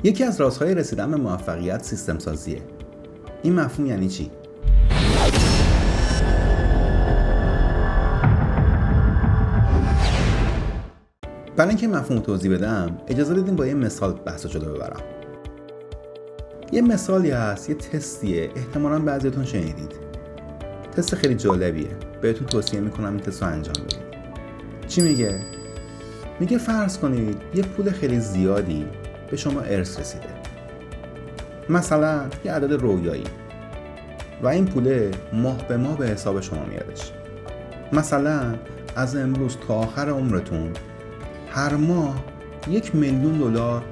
یکی از راه‌های رسیدن به موفقیت سیستم سازیه. این مفهوم یعنی چی؟ برای اینکه مفهوم توضیح بدم اجازه بدین با یه مثال بحث جلو ببرم. یه مثالی هست، یه تستیه، احتمالاً بعضیتون شنیدید. تست خیلی جالبیه، بهتون توصیه میکنم این تست رو انجام بدید. چی میگه؟ میگه فرض کنید یه پول خیلی زیادی به شما ارث رسیده، مثلا یه عدد رویایی، و این پوله ماه به ماه به حساب شما میادش. مثلا از امروز تا آخر عمرتون هر ماه $1,000,000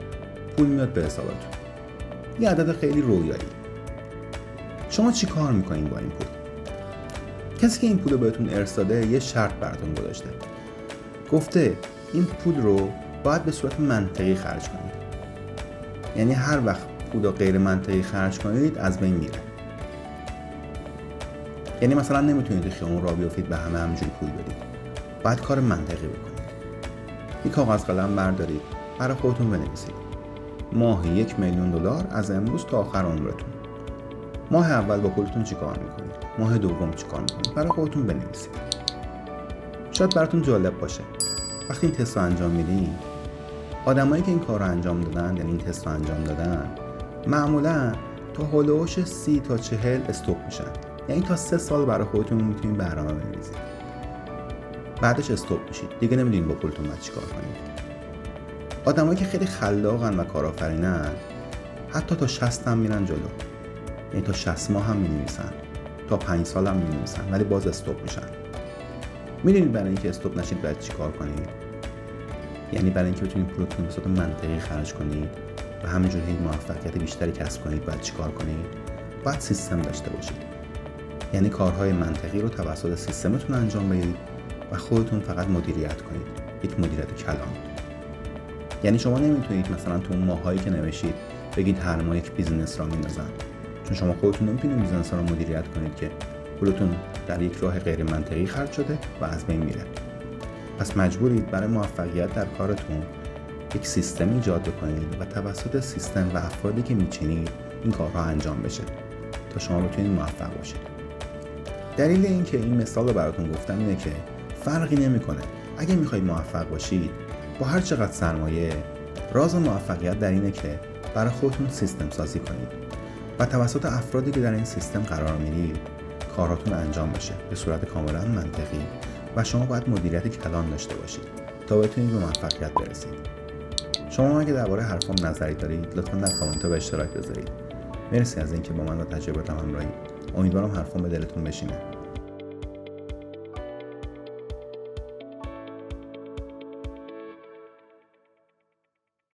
پول میاد به حسابتون، یه عدد خیلی رویایی. شما چی کار میکنین با این پول؟ کسی که این پول رو بهتون ارث داده یه شرط براتون گذاشته، گفته این پول رو باید به صورت منطقی خرج کنید. یعنی هر وقت پول رو غیر منطقی خرج کنید از بین میره. یعنی مثلا نمیتونید خیابون راه بیافتید به همه همینجوری پول بدید، باید کار منطقی بکنید. یک کاغذ قلم بردارید، برای خودتون بنویسید ماهی $1,000,000 از امروز تا آخر عمرتون. ماه اول با پولتون چیکار میکنید؟ ماه دوم چیکار میکنید؟ برای خودتون بنویسید. شاید براتون جالب باشه وقتی این تست رو انجام میدین، آدمایی که این کار رو انجام دادن، یعنی این تست رو انجام دادن، معمولا تا هولوش 30 تا 40 استاپ میشن. یعنی تا 3 سال برای خودتون میتونید برنامه بنویسید، بعدش استاپ میشید، دیگه نمیدونید با پولتون باید چیکار کنید. آدمایی که خیلی خلاقن و کارآفرینن حتی تا 60 هم میرن جلو، یعنی تا 60 ماه هم مینویسن، تا 5 سال هم مینویسن، ولی باز استاپ میشن. میدونید برای اینکه استاپ نشید باید چیکار کنید؟ یعنی برای اینکه بتونید پولتون به صورت منطقی خرج کنید و همینجوری موفقیت بیشتری کسب کنید باید چیکار کنید؟ باید سیستم داشته باشید. یعنی کارهای منطقی رو توسط سیستمتون انجام بدید و خودتون فقط مدیریت کنید، یک مدیریت کلان. یعنی شما نمیتونید مثلا تو اون ماهایی که نوشید بگید هر ماه یک بیزینس را میندازم، چون شما خودتون نمیتونید بیزینس را مدیریت کنید که پولتون در یک راه غیر منطقی خرج شده و از بین میره. پس مجبورید برای موفقیت در کارتون یک سیستم ایجاد کنید و توسط سیستم و افرادی که میچینید این کارها انجام بشه تا شما بتونید موفق باشید. دلیل این که این مثال رو براتون گفتم اینه که فرقی نمیکنه اگه میخواید موفق باشید با هر چقدر سرمایه، راز موفقیت در اینه که برای خودتون سیستم سازی کنید و توسط افرادی که در این سیستم قرار میگیرید کاراتون انجام بشه به صورت کاملا منطقی و شما باید مدیریت کلان داشته باشید تا بتونید به موفقیت برسید. شما اگه درباره حرفم نظری دارید لطفا در کامنت ها به اشتراک بذارید. مرسی از اینکه با من و تجربه‌ام همراهید. امیدوارم حرفم به دلتون بشینه.